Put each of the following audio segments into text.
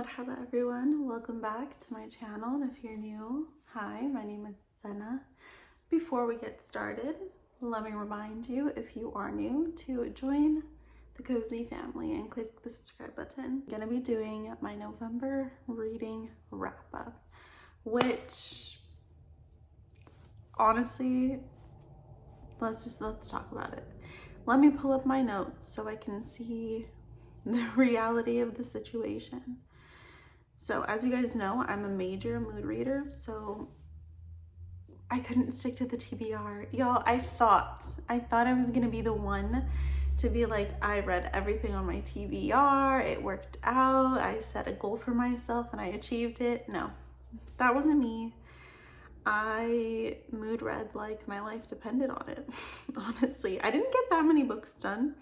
Marhaba everyone, welcome back to my channel, and if you're new, hi, my name is Senna. Before we get started, let me remind you, if you are new, to join the Cozy family and click the subscribe button. I'm gonna be doing my November reading wrap-up, which honestly, let's talk about it. Let me pull up my notes so I can see the reality of the situation. So as you guys know, I'm a major mood reader, so I couldn't stick to the TBR. Y'all, I thought I was gonna be the one to be like, I read everything on my TBR, it worked out, I set a goal for myself and I achieved it. No, that wasn't me. I mood read like my life depended on it. Honestly, I didn't get that many books done.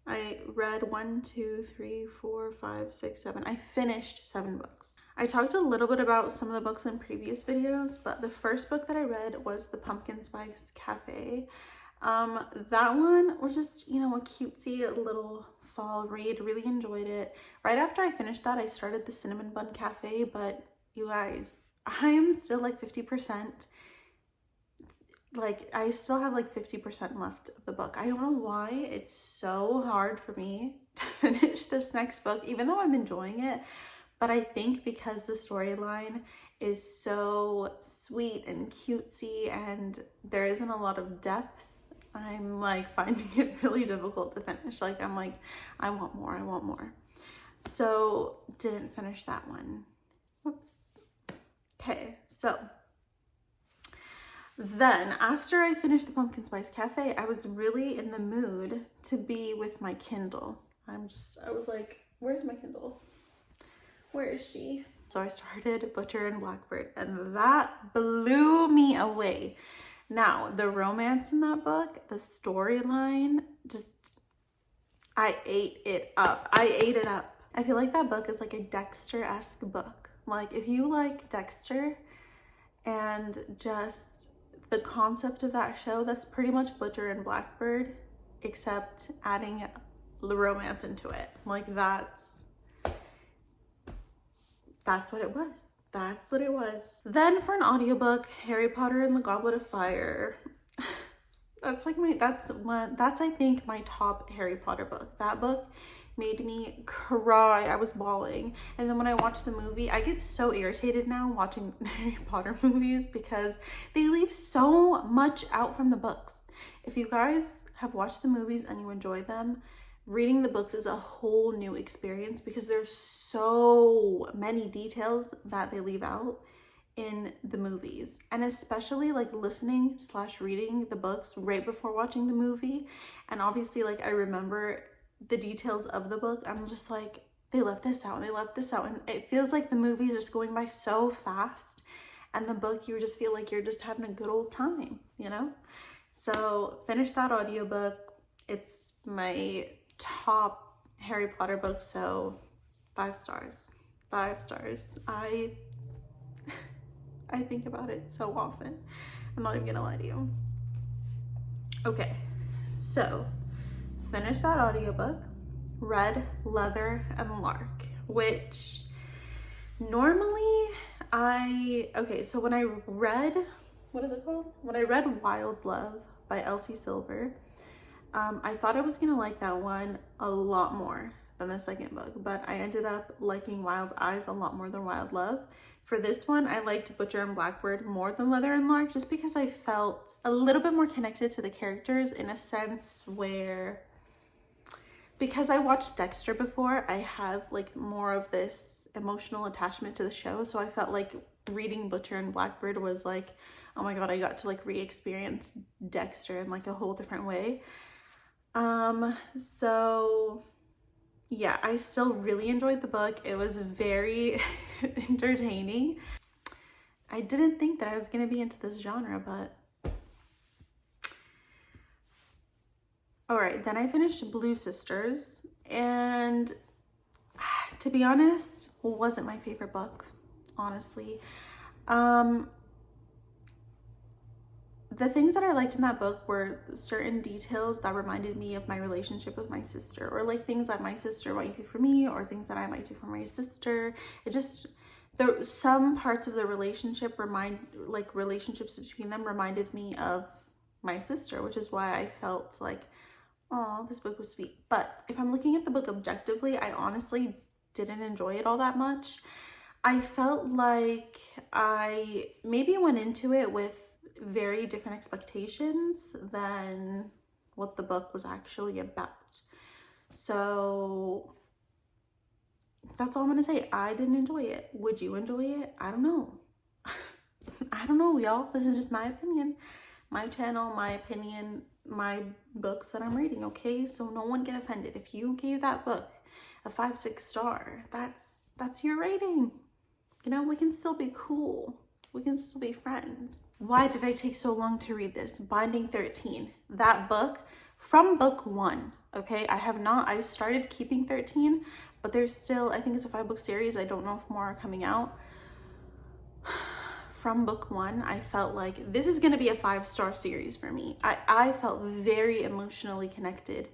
I read 1, 2, 3, 4, 5, 6, 7. I finished 7 books. I talked a little bit about some of the books in previous videos, but the first book that I read was The Pumpkin Spice Cafe. That one was just, you know, a cutesy little fall read. Really enjoyed it. Right after I finished that, I started The Cinnamon Bun Cafe, but you guys, I am still like 50%. Like, I still have like 50% left of the book. I don't know why it's so hard for me to finish this next book, even though I'm enjoying it. But I think because the storyline is so sweet and cutesy and there isn't a lot of depth, I'm like finding it really difficult to finish. Like, I'm like, I want more, I want more. So didn't finish that one. Whoops. Okay, so then after I finished The Pumpkin Spice Cafe, I was really in the mood to be with my Kindle. I was like, where's my Kindle? Where is she? So I started Butcher and Blackbird, and that blew me away. Now, the romance in that book, the storyline, just, I ate it up. I ate it up. I feel like that book is like a Dexter-esque book. Like, if you like Dexter and just the concept of that show, that's pretty much Butcher and Blackbird, except adding the romance into it. Like, that's what it was. That's what it was. Then for an audiobook, Harry Potter and the Goblet of Fire. That's I think my top Harry Potter book. That book made me cry. I was bawling. And then when I watched the movie, I get so irritated now watching Harry Potter movies because they leave so much out from the books. If you guys have watched the movies and you enjoy them, reading the books is a whole new experience because there's so many details that they leave out in the movies, and especially like listening / reading the books right before watching the movie. And obviously, like, I remember the details of the book. I'm just like, they left this out and they left this out, and it feels like the movie is just going by so fast, and the book, you just feel like you're just having a good old time, you know? So finish that audiobook. It's my top Harry Potter book, so 5 stars. 5 stars. I think about it so often. I'm not even gonna lie to you. Okay, so finished that audiobook, read Leather and Lark, which normally so when I read, what is it called? When I read Wild Love by Elsie Silver, I thought I was gonna like that one a lot more than the second book, but I ended up liking Wild Eyes a lot more than Wild Love. For this one, I liked Butcher and Blackbird more than Leather and Lark, just because I felt a little bit more connected to the characters, in a sense where, because I watched Dexter before, I have like more of this emotional attachment to the show. So I felt like reading Butcher and Blackbird was like, oh my God, I got to like re-experience Dexter in like a whole different way. So yeah, I still really enjoyed the book. It was very entertaining. I didn't think that I was gonna be into this genre, but all right, then I finished Blue Sisters, and to be honest, wasn't my favorite book, honestly. the things that I liked in that book were certain details that reminded me of my relationship with my sister, or like things that my sister might do for me, or things that I might do for my sister. It just, some parts of the relationship relationships between them reminded me of my sister, which is why I felt like, oh, this book was sweet. But if I'm looking at the book objectively, I honestly didn't enjoy it all that much. I felt like I maybe went into it with very different expectations than what the book was actually about. So that's all I'm gonna say. I didn't enjoy it. Would you enjoy it? I don't know. I don't know, y'all. This is just my opinion. My channel, my opinion, my books that I'm reading, okay? So no one get offended. If you gave that book a 5-6 star, that's your rating. You know, we can still be cool. We can still be friends. Why did I take so long to read this? Binding 13. That book, from book 1, okay? I started keeping 13, but there's still, I think it's a 5-book series. I don't know if more are coming out. From book 1, I felt like this is gonna be a 5-star series for me. I felt very emotionally connected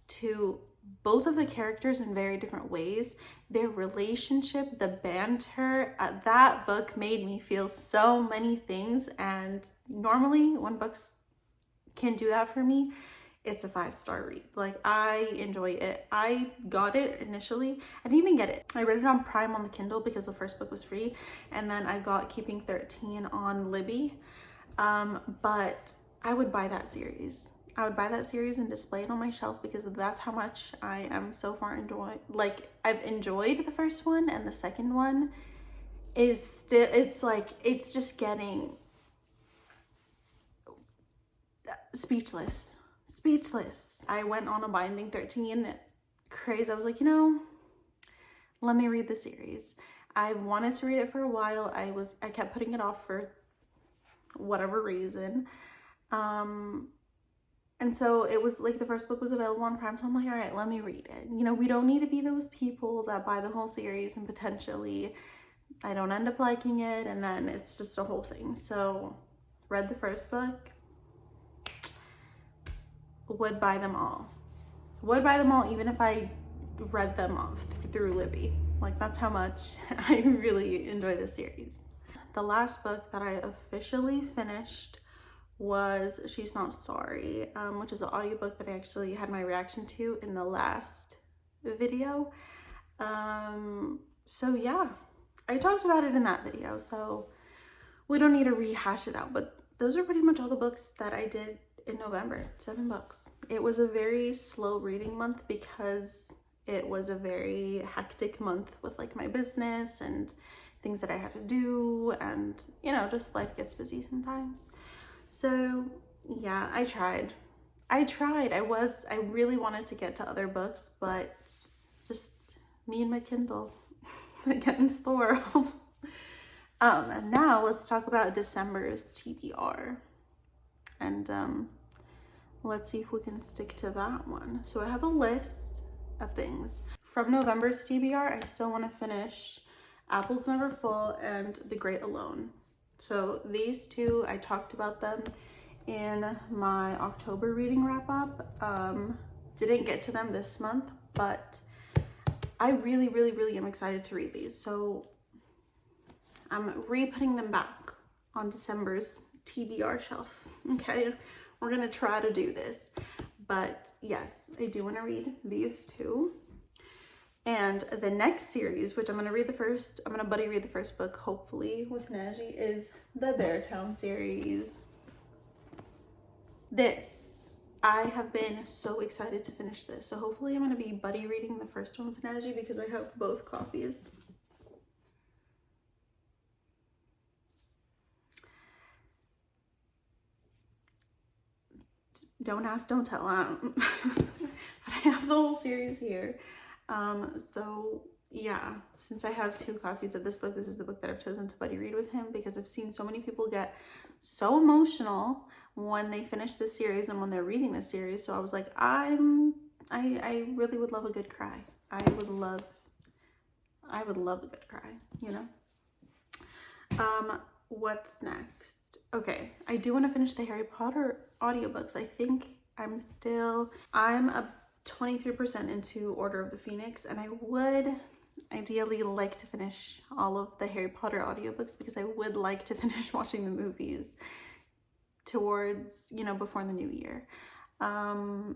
to both of the characters in very different ways. Their relationship, the banter, that book made me feel so many things. And normally when books can do that for me, it's a 5-star read. Like, I enjoy it. I got it initially. I didn't even get it. I read it on Prime on the Kindle because the first book was free. And then I got Keeping 13 on Libby. But I would buy that series. I would buy that series and display it on my shelf because that's how much I am so far enjoying. Like, I've enjoyed the first one, and the second one is still, it's just getting speechless. I went on a Binding 13 craze. I was like, you know, let me read the series. I wanted to read it for a while. I kept putting it off for whatever reason. And so it was like the first book was available on Prime, so I'm like, all right, let me read it. You know, we don't need to be those people that buy the whole series and potentially I don't end up liking it, and then it's just a whole thing. So read the first book, would buy them all. Would buy them all even if I read them off through Libby. Like, that's how much I really enjoy this series. The last book that I officially finished was She's Not Sorry, which is the audiobook that I actually had my reaction to in the last video. So yeah, I talked about it in that video, so we don't need to rehash it out, but those are pretty much all the books that I did in November. 7 books. It was a very slow reading month because it was a very hectic month with like my business and things that I had to do, and you know, just life gets busy sometimes. So yeah, I tried. I really wanted to get to other books, but just me and my Kindle against the world. And now let's talk about December's TBR. And let's see if we can stick to that one. So I have a list of things. From November's TBR, I still want to finish Apples Never Full and The Great Alone. So these two, I talked about them in my October reading wrap up. Didn't get to them this month, but I really am excited to read these. So I'm re-putting them back on December's TBR shelf. Okay, we're gonna try to do this. But yes, I do want to read these two. And the next series, which I'm gonna buddy read the first book, hopefully, with Naji, is the Beartown series. I have been so excited to finish this. So hopefully I'm gonna be buddy reading the first one with Naji because I have both copies. Don't ask, don't tell. But I have the whole series here. So yeah, since I have 2 copies of this book, this is the book that I've chosen to buddy read with him because I've seen so many people get so emotional when they finish this series and when they're reading this series. So I was like, I really would love a good cry. I would love a good cry, you know? What's next? Okay, I do want to finish the Harry Potter audiobooks. I think I'm a 23% into Order of the Phoenix, and I would ideally like to finish all of the Harry Potter audiobooks because I would like to finish watching the movies towards, you know, before the new year. I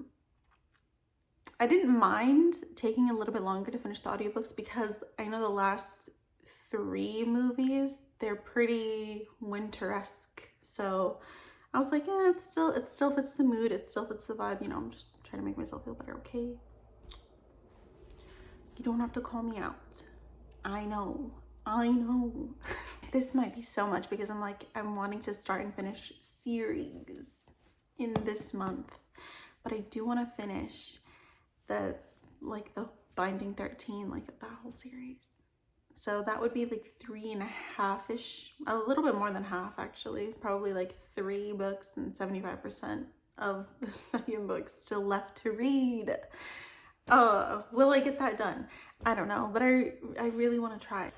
didn't mind taking a little bit longer to finish the audiobooks because I know the last 3 movies, they're pretty winter-esque. So I was like, yeah, it still fits the mood, it still fits the vibe, you know, I'm just trying to make myself feel better, okay? You don't have to call me out. I know. This might be so much because I'm wanting to start and finish series in this month. But I do want to finish the Binding 13, like that whole series. So that would be like 3.5-ish, a little bit more than half actually, probably like 3 books and 75% of the 2nd book still left to read. Will I get that done? I don't know, but I really want to try.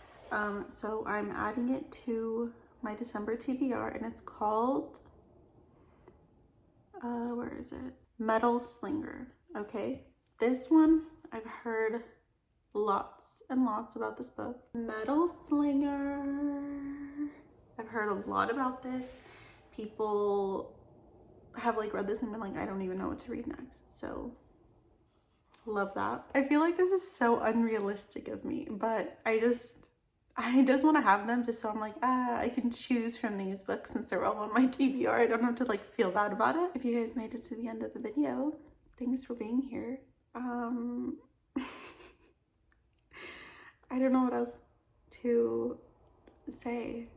So I'm adding it to my December TBR, and it's called, where is it? Metal Slinger. Okay, this one I've heard lots and lots about this book. Metal Slinger. I've heard a lot about this. People have like read this and been like, I don't even know what to read next. So love that. I feel like this is so unrealistic of me, but I just want to have them just so I'm like, I can choose from these books since they're all on my TBR. I don't have to like feel bad about it. If you guys made it to the end of the video, thanks for being here. I don't know what else to say.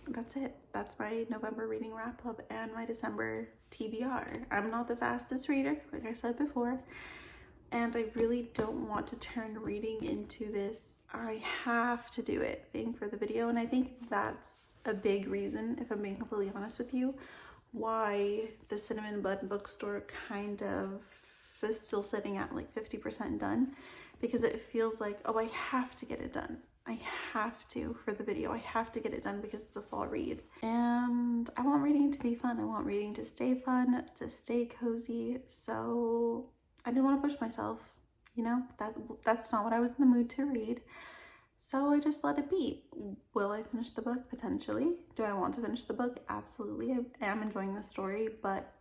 That's it. That's my November reading wrap up and my December TBR. I'm not the fastest reader, like I said before, and I really don't want to turn reading into this I have to do it thing for the video, and I think that's a big reason, if I'm being completely honest with you, why the Cinnamon Bud bookstore kind of is still sitting at like 50% done, because it feels like, oh, I have to get it done. I have to for the video. I have to get it done because it's a fall read. And I want reading to be fun. I want reading to stay fun, to stay cozy. So I didn't want to push myself, you know, that's not what I was in the mood to read. So I just let it be. Will I finish the book? Potentially. Do I want to finish the book? Absolutely. I am enjoying the story, but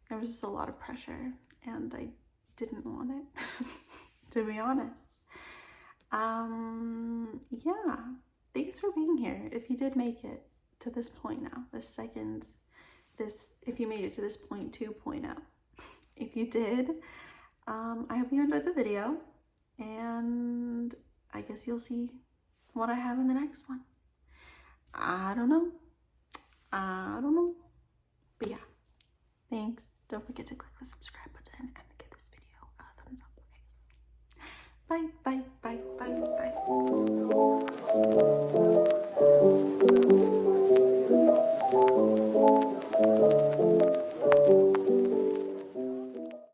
there was just a lot of pressure and I didn't want it, to be honest. Yeah, thanks for being here. If you did make it to this point now, if you made it to this point 2.0, if you did, I hope you enjoyed the video, and I guess you'll see what I have in the next one. I don't know, but yeah, thanks. Don't forget to click the subscribe button and give this video a thumbs up, okay? Bye.